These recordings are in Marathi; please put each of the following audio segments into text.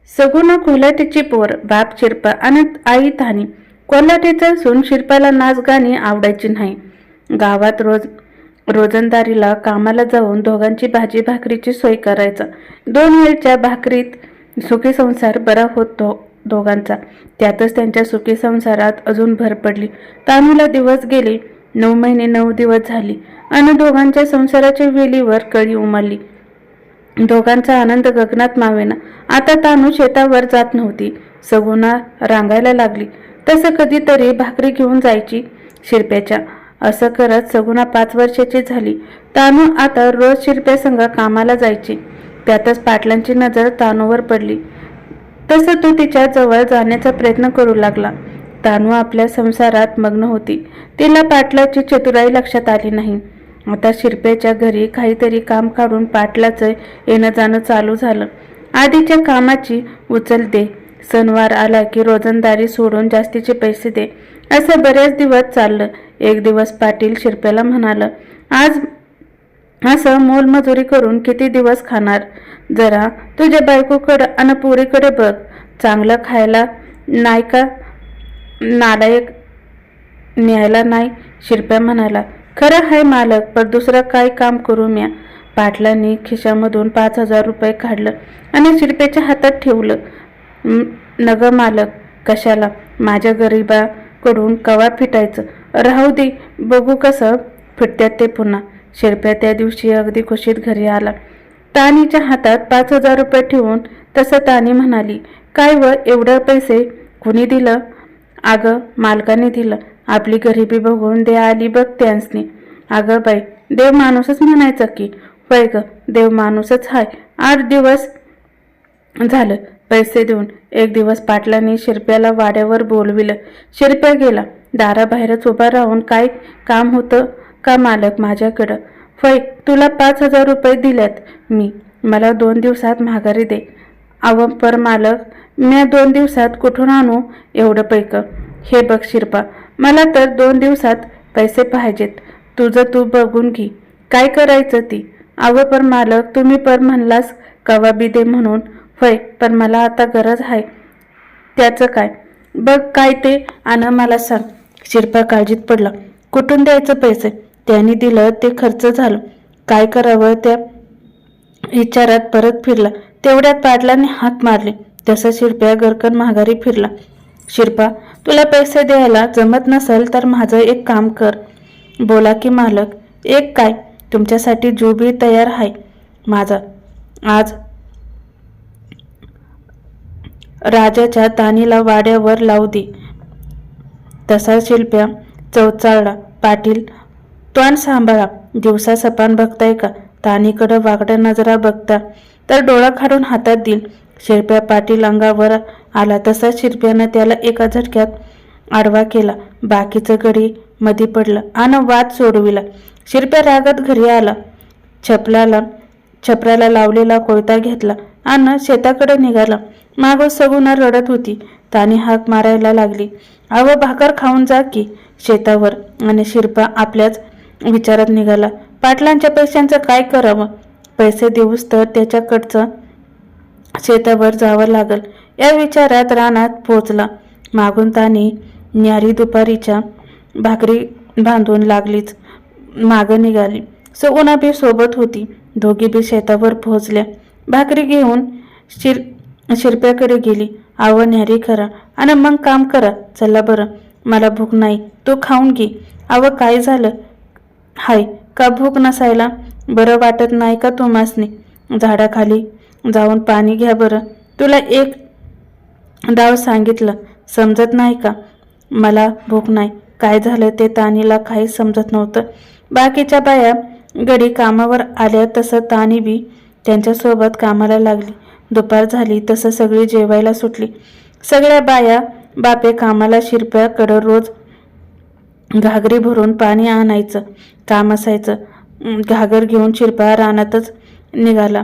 सगुना कोल्हाटीची पोर, बाप शिरपा आणि आई तानी. कोल्हाटीचा सून शिरपाला नाच गाणी आवडायची नाही. गावात रोजंदारीला कामाला जाऊन दोघांची भाजी भाकरीची सोय करायचा. 2 वेळच्या भाकरीत सुखी संसार बरा होतो दोघांचा. त्यातच त्यांच्या सुखी संसारात अजून भर पडली. तानूला दिवस गेले. 9 महिने 9 दिवस झाली आणि दोघांच्या संसाराच्या वेलीवर कळी उमलली. दोघांचा आनंद गगनात मावेना. आता तानू शेतावर जात नव्हती. सगुना रांगायला लागली. तसं कधीतरी भाकरी घेऊन जायची शिरप्याच्या. असं करत सगुना 5 वर्षाची झाली. तानू आता रोज शिरप्यासंग कामाला जायची. त्यातच पाटलांची नजर तानूवर पडली. तसं तो तिच्या जवळ जाण्याचा प्रयत्न करू लागला. तानू आपल्या संसारात मग्न होती. तिला पाटलाची चतुराई लक्षात आली नाही. आता शिरप्याच्या घरी काहीतरी काम काढून पाटलाचं येणं जाणं चालू झालं. आधीच्या कामाची उचल दे, सणवार आला की रोजंदारी सोडून जास्तीचे पैसे दे, असं बरेच दिवस चाललं. एक दिवस पाटील शिरप्याला म्हणालं, आज असं मोलमजुरी करून किती दिवस खाणार? जरा तुझ्या बायकोकडं आणि पोरीकडे बघ. चांगलं खायला नाही का नालायक न्यायला नाही? शिरप्या म्हणाला, खरं हाय मालक, पण दुसरं काय काम करू म्या? पाटलांनी खिशामधून 5,000 रुपये काढलं आणि शिरप्याच्या हातात ठेवलं. नग मालक, कशाला? माझ्या गरीबाकडून कवा फिटायचं? राहू दे, बघू कसं फिटत्यात ते पुन्हा. शिरप्या त्या दिवशी अगदी खुशीत घरी आला. तानीच्या हातात 5,000 रुपये ठेवून तसं तानी म्हणाली, काय व एवढं पैसे कुणी दिलं? अगं मालकाने दिलं. आपली गरिबी बघून दे आली बघ त्यांसनी. अगं बाई, देव माणूसच म्हणायचं की. होय ग, देव माणूसच हाय. 8 दिवस झालं पैसे देऊन. एक दिवस पाटलांनी शिरप्याला वाड्यावर बोलविलं. शिरप्या गेला. दाराबाहेरच उभा राहून, काय काम होतं का मालक माझ्याकडं? होय, तुला 5,000 रुपये दिल्यात मी. मला 2 दिवसात माघारी दे. अव पर मालक, म्या 2 दिवसात कुठून आणू एवढं पैकं? हे बघ शिरपा, मला तर 2 दिवसात पैसे पाहिजेत. तुझं तू बघून घे, काय करायचं ती. अव पर मालक, तुम्ही पर म्हणलास कवा बी दे म्हणून. होय, पण मला आता गरज आहे. त्याचं काय? बघ काय ते आणि मला सांग. शिरपा काळजीत पडला. कुठून द्यायचं पैसे? त्यांनी दिलं ते खर्च झालं. काय करावं त्या विचारात परत फिरला. तेवढ्यात पाटलाने हाक मारले. तसं शिरप्या गरकन माघारी फिरला. शिरपा, तुला पैसे द्यायला जमत नसेल तर माझं एक काम कर. बोला की मालक. एक काय? तुमच्यासाठी जो बी तयार आहे माझा. आज राजाच्या तानीला वाड्यावर लावू दे. तसा शिरप्या चौचाळला. पाटील, तोंड सांभाळा. दिवसा सपान बघताय का? तानीकडं वाकड्या नजरा बघता तर डोळा काढून हातात देईल. शिरप्या पाटील अंगावर आला तसा शिरप्यानं त्याला एका झटक्यात आडवा केला. बाकीचं गडी मधी पडलं आणि वाद सोडविला. शिरप्या रागात घरी आला. छपराला लावलेला कोयता घेतला आणि शेताकडे निघाला. मागं सगुना रडत होती. तानी हाक मारायला लागली, अव भाकर खाऊन जा की शेतावर. आणि शिरपा आपल्याच विचारात निघाला. पाटलांच्या पैशांचं काय करावं? पैसे देऊस तर त्याच्याकडचं शेतावर जावं लागल या विचारात रानात पोचला. मागून तानी न्यारी दुपारीच्या भाकरी बांधून लागलीच मागं निघाली. सगुना बी सोबत होती. दोघी बी शेतावर पोहोचल्या. भाकरी घेऊन शिरप्याकडे गेली. आव न्यारी करा आणि मग काम करा. चला बरं, मला भूक नाही, तू खाऊन घे. आव काय झालं हाय का भूक नसायला? बरं वाटत नाही का तुम्हासनी? झाडाखाली जाऊन पाणी घ्या बरं. तुला एक डाव सांगितलं, समजत नाही का? मला भूक नाही. काय झालं ते तानीला काहीच समजत नव्हतं. बाकीच्या बाया गडी कामावर आल्या तसं तानी बी त्यांच्यासोबत कामाला लागली. दुपार झाली तसं सगळी जेवायला सुटली. सगळ्या बाया बापे कामाला. शिरप्याकडं रोज घागरी भरून पाणी आणायचं काम असायचं. घागर घेऊन शिरपा रानातच निघाला.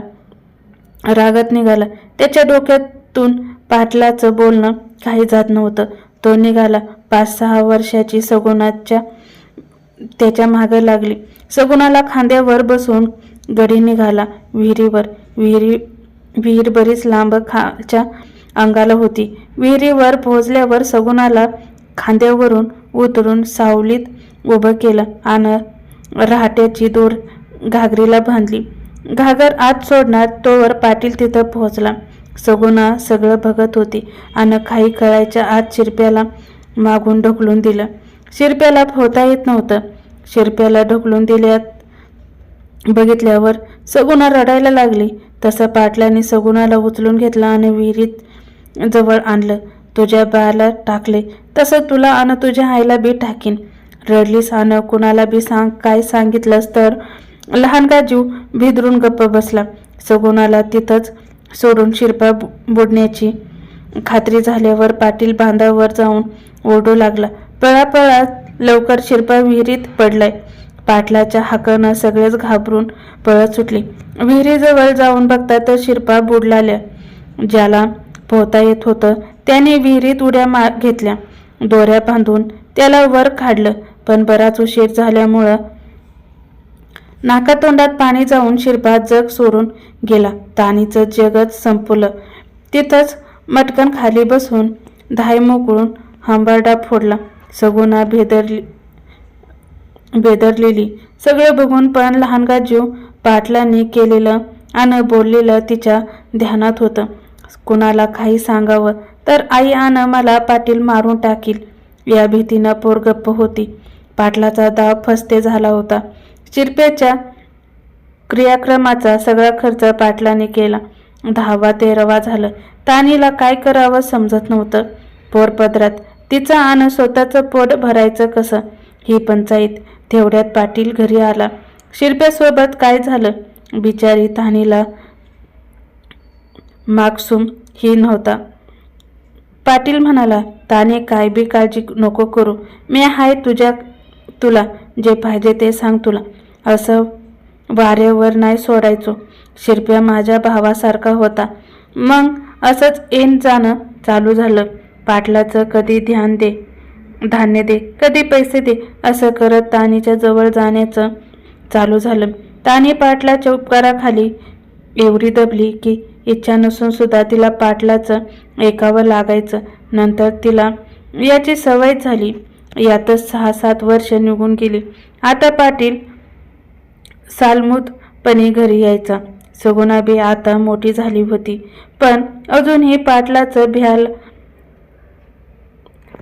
रागात निघाला. त्याच्या डोक्यातून पाटलाचं बोलणं काही जात नव्हतं. तो निघाला. 5-6 वर्षाची सगुनाच्या त्याच्या मागे लागली. सगुनाला खांद्यावर बसून गडी निघाला विहिरीवर. विहीर बरीच लांब खालच्या अंगाला होती. विहिरीवर पोहोचल्यावर सगुणाला खांद्यावरून उतरून सावलीत उभं केलं आणि रहाट्याची दोर घागरीला बांधली. घागर आत सोडणार तोवर पाटील तिथं पोहोचला. सगुणा सगळं बघत होती आणि काही कळायच्या आत शिरप्याला मागून ढकलून दिलं. शिरप्याला पोहता येत नव्हतं. शिरप्याला ढकलून दिल्यात बघितल्यावर सगुणा रडायला लागली. तसं पाटलाने सगुणाला उचलून घेतलं आणि विहिरीत जवळ आणलं. तुझ्या बाळाला टाकले तसं तुला आणि तुझ्या आईला बी टाकीन. रडलीस आणि कुणाला बी काय सांगितलंस तर. लहानगा जीव भिदरून गप्प बसला. सगुणाला तिथंच सोडून शिरपा बुडण्याची खात्री झाल्यावर पाटील बांधावर जाऊन ओरडू लागला, पळा लवकर, शिरपा विहिरीत पडलाय. पाटलाच्या हाकानं सगळेच घाबरून पळत सुटले. विहिरीजवळ जाऊन बघता तर शिरपा बुडलाल्या. ज्याला पोहता येत होतं त्याने विहिरीत उड्या घेतल्या. दोऱ्या बांधून त्याला वर काढलं, पण बराच उशीर झाल्यामुळं नाकातोंडात पाणी जाऊन शिरपा जग सोडून गेला. तानीचं जगच संपलं. तिथंच मटकन खाली बसून धाय मोकळून हंबरडा फोडला. सगुणा बेदरलेली सगळं बघून पण लहानगा जीव पाटलांनी केलेलं आणि बोललेलं तिच्या ध्यानात होतं. कुणाला काही सांगावं तर आई आणि मला पाटील मारून टाकील या भीतीनं पोर गप्प होती. पाटलाचा दाव फस्ते झाला होता. शिरप्याच्या क्रियाक्रमाचा सगळा खर्च पाटलाने केला. 10वा 13वा झालं. तानीला काय करावं समजत नव्हतं. पोरपदरात तिचं आणि स्वतःचं पोट भरायचं कसं ही पंचायत. तेवढ्यात पाटील घरी आला. शिरप्यासोबत काय झालं बिचारी तानीला मागसूम ही नव्हता. पाटील म्हणाला, ताने काय बी काळजी नको करू, मी हाय तुला जे पाहिजे ते सांग. तुला असं वाऱ्यावर नाही सोडायचो. शिरप्या माझ्या भावासारखा होता. मग असंच येण जाणं चालू झालं. पाटलाचं कधी धान्य दे, कधी पैसे दे असं करत तानीच्या जवळ जाण्याचं चालू झालं. तानी पाटलाच्या उपकाराखाली एवढी दबली की इच्छा नसून सुद्धा तिला पाटलाचं ऐकावं लागायचं. नंतर तिला याची सवय झाली. यातच 6-7 वर्ष निघून गेली. आता पाटील सालमूतपणे घरी यायचा. सगुणा बी आता मोठी झाली होती, पण अजूनही पाटलाचं भ्याल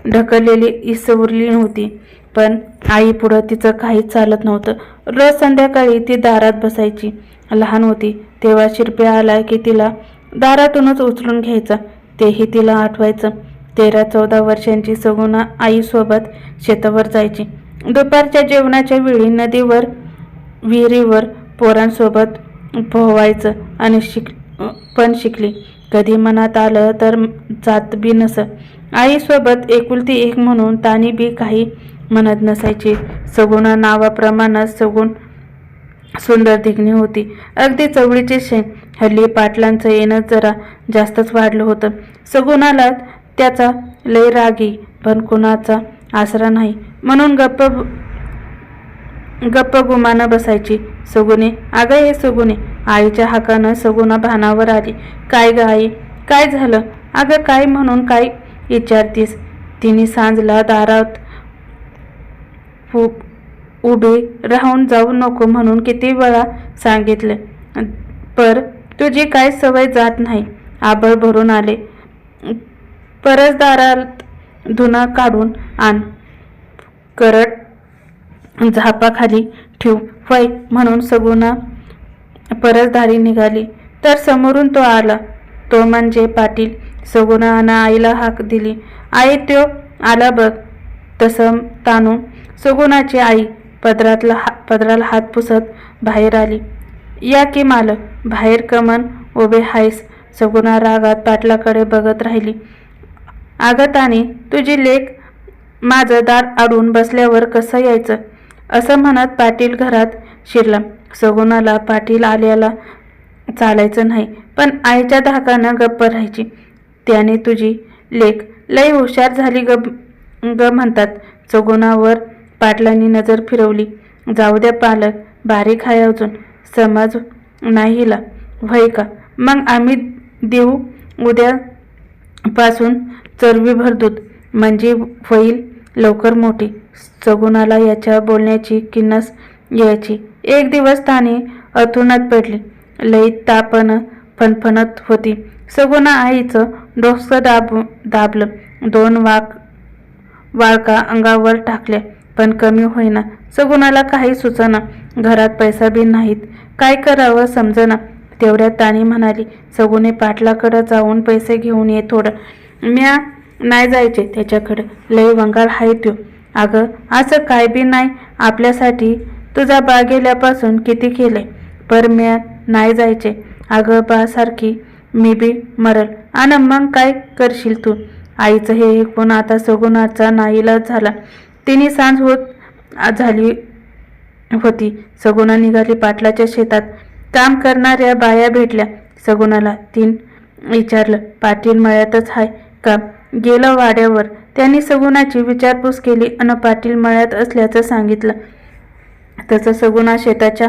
ढकललेली इसवरली नव्हती. पण आई पुढं तिचं काहीच चालत नव्हतं. रोज संध्याकाळी ती दारात बसायची. लहान होती तेव्हा शिरप्या आला की तिला दारातूनच उचलून घ्यायचा. तेही तिला आठवायचं. 13-14 वर्षांची सगुणा आईसोबत शेतावर जायची. दुपारच्या जेवणाच्या वेळी नदीवर विहिरीवर पोरांसोबत पोहायचं आणि शिकली. कधी मनात आलं तर जात बी नस. आईसोबत एकुलती एक म्हणून तानी बी काही म्हणत नसायची. सगुणा नावाप्रमाणे सुंदर दिघणी होती. अगदी चवळीची शेण. हल्ली पाटलांचं येणं जरा जास्तच वाढलं होतं. सगुणाला त्याचा लय रागी, पण कुणाचा आसरा नाही म्हणून गप्प गुमानं बसायची. सगुणे, अगं हे सगुणे. आईच्या हाकानं सगुणा भानावर आली. काय ग आई, काय झालं? अगं काय म्हणून काय विचारतीस? तिने सांजला दारात उभी राहून जाऊ नको म्हणून किती वेळा सांगितलं, पर तुझी काय सवय जात नाही. आबळ भरून आले. परसदारात धुणं काढून आण, करड झापाखाली ठेव. होय म्हणून सगुणा परसदारी निघाली तर समोरून तो आला. तो म्हणजे पाटील. सगुणानं आईला हाक दिली. आई, तो आला बघ. तसं तानू सगुणाची आई पदराला हात पुसत बाहेर आली. या की मालक, बाहेर कमन उभे हायस? सगुणा रागात पाटलाकडे बघत राहिली. अगं तानी, तुझी लेक माझं दार आडून बसल्यावर कसं यायचं? असं म्हणत पाटील घरात शिरला. सगुणाला पाटील आल्याला चालायचं नाही, पण आईच्या धाकानं गप्प राहायची. त्याने तुझी लेक लय हुशार झाली ग म्हणतात. सगुणावर पाटलांनी नजर फिरवली. जाऊ द्या पालक, बारीक आहे अजून, समज नाही हिला. व्हय का? मग आम्ही देऊ उद्या पासून चरबी भरदूत म्हणजे होईल लवकर मोठी. सगुणाला याच्या बोलण्याची किन्नस यायची. एक दिवस ताने अथुनात पडली. लई तापन फणफणत होती. सगुणा आईचं डोसं दाबलं. 2 वाळका अंगावर टाकल्या पण कमी होईना. सगुणाला काही सुचना. घरात पैसा बी नाहीत. काय करावं समजना. तेवढ्यात तानी म्हणाली, सगुणे पाटलाकडं जाऊन पैसे घेऊन ये थोडं. म्या नाही जायचे त्याच्याकडं. लय वंगाळ हाय त्यो. अगं असं काय बी नाही. आपल्यासाठी तुझा बा गेल्यापासून किती केलंय. पर म्या नाही जायचे. अगं बा सारखी मी बी मरल आणि मग काय करशील तू. आईचं हे ऐकून आता सगुणाचा नाईलाज झाला. तिने सांज होत झाली होती. सगुणा निघाली पाटलाच्या शेतात. काम करणाऱ्या बाया भेटल्या सगुणाला. तीन विचारलं, पाटील मळ्यातच हाय का. गेलं वाड्यावर. त्यांनी सगुणाची विचारपूस केली आणि पाटील मळ्यात असल्याचं सांगितलं. तसं सगुणा शेताच्या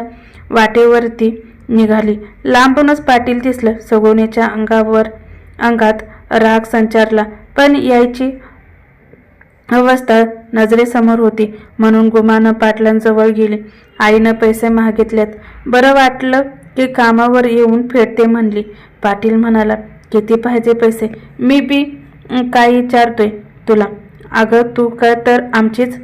वाटेवरती निघाली. लांबूनच पाटील दिसलं. सगुणेच्या अंगात राग संचारला. पण यायची अवस्था नजरेसमोर होती म्हणून गुमानं पाटलांजवळ गेली. आईनं पैसे मागितलेत. बरं वाटलं की कामावर येऊन फेडते म्हणली. पाटील म्हणाला, किती पाहिजे पैसे. मी बी काय विचारतोय तुला. अगं तू काय तर आमचीच.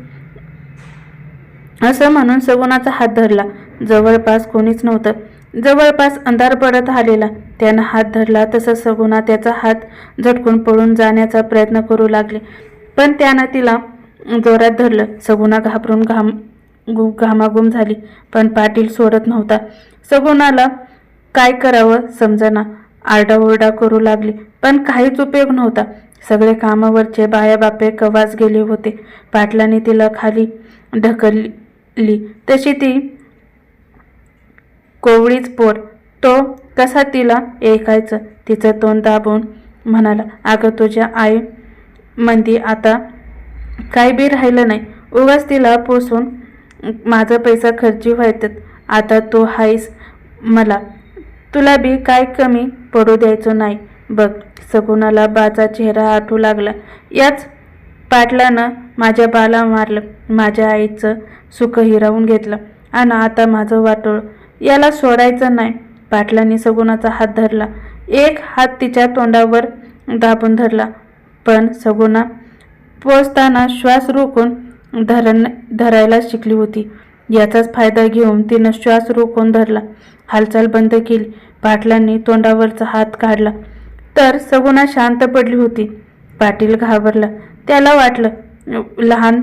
असं म्हणून सगुणाचा हात धरला. जवळपास कोणीच नव्हतं. जवळपास अंधार पडत आलेला. त्यानं हात धरला तसं सगुणा त्याचा हात झटकून पळून जाण्याचा प्रयत्न करू लागले. पण त्यानं तिला जोरात धरलं. सगुणा घाबरून घामाघूम झाली. पण पाटील सोडत नव्हता. सगुणाला काय करावं समजना. आरडाओरडा करू लागली पण काहीच उपयोग नव्हता. सगळे कामावरचे बायाबापे कवाच गेले होते. पाटलाने तिला खाली ढकलली तशी ती कोवळीच पोर. तो कसा तिला ऐकायचं. तिचं तोंड दाबून म्हणाला, अगं तुझ्या आई मंदी आता काय बी राहिलं नाही. उगाच तिला पोसून माझा पैसा खर्ची व्हायचं. आता तू हायस मला. तुला बी काय कमी पडू द्यायचं नाही बघ. सगुणाला बाचा चेहरा आठवू लागला. याच पाटलानं माझ्या बाला मारलं. माझ्या आईचं सुख हिरावून घेतलं आणि आता माझं वाटोळ. याला सोडायचं नाही. पाटलांनी सगुणाचा हात धरला. एक हात तिच्या तोंडावर दाबून धरला. पण सगुणा पोचताना श्वास रोखून धरायला शिकली होती. याचाच फायदा घेऊन तिनं श्वास रोखून धरला. हालचाल बंद केली. पाटलांनी तोंडावरचा हात काढला तर सगुणा शांत पडली होती. पाटील घाबरला. त्याला वाटलं लहान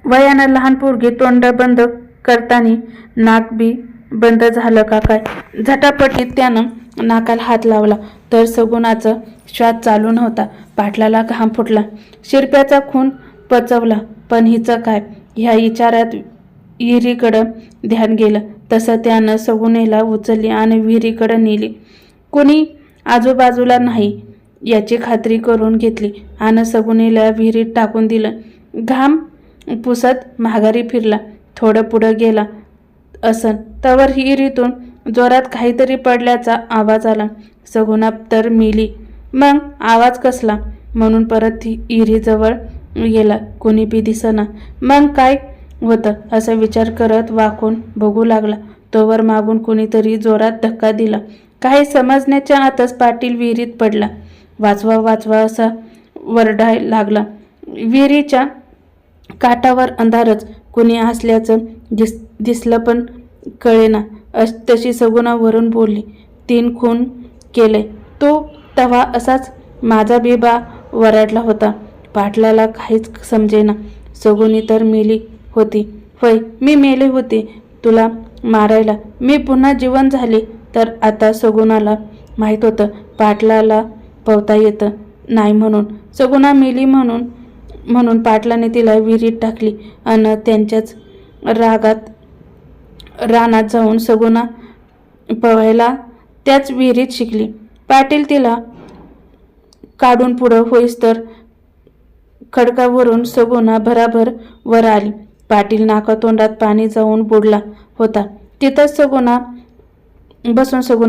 वयानं लहान पोरगी तोंड बंद करताना नाक बी बंद झालं का काय. झटापटीत त्यानं नाकाला हात लावला तर सगुणाचा श्वास चालू नव्हता. पाटलाला घाम फुटला. शिरप्याचा खून पचवला. पण हिचं काय. ह्या विचारात विहिरीकडं ध्यान गेलं. तसं त्यानं सगुणेला उचलली आणि विहिरीकडं नेली. कोणी आजूबाजूला नाही याची खात्री करून घेतली आणि सगुणेला विहिरीत टाकून दिलं. घाम पुसत माघारी फिरला. थोडं पुढं गेला असन तवर विहिरीतून जोरात काहीतरी पडल्याचा आवाज आला. सगुणा तर मेली. मग आवाज कसला म्हणून परत विहिरीजवळ गेला. कोणी बी दिसना. मग काय होतं असा विचार करत वाकून बघू लागला. तोवर मागून कोणीतरी जोरात धक्का दिला. काही समजण्याच्या आतच पाटील विहिरीत पडला. वाचवा वाचवा असा वरडाय लागला. विहिरीच्या काठावर अंधारच. कुणी असल्याचं दिसलं पण कळेना. तशी सगुणा वरून बोलली, 3 खून केले तो तवा असाच माझा बिबा वरडला होता. पाटलाला काहीच समजेना. सगुणी तर मेली होती. होय मी मेले होते तुला मारायला. मी पुन्हा जिवंत झाले तर आता सगुणाला माहीत होतं पाटलाला पवता येतं नाही म्हणून. सगुणा मेली म्हणून पाटलाने तिला विहिरीत टाकली आणि त्यांच्याच रानात जाऊन सगुणा पवायला त्याच विहिरीत शिकली. पाटील तिला काढून पुढं होईस तर खडकावरून सगुणा भराभर वर आली. पाटील नाकातोंडात पाणी जाऊन बुडला होता. तिथंच सगुणा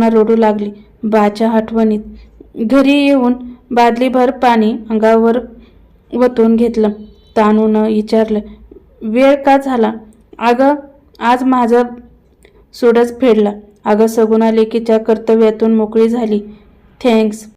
रडू लागली. बाच्या आठवणीत. घरी येऊन बादलीभर पाणी अंगावर वतून घेतलं. तानून विचारलं, वेळ का झाला? अगं आज माझा सूडच फेडला. अगं सगुणा लेकीच्या कर्तव्यातून मोकळी झाली. थँक्स.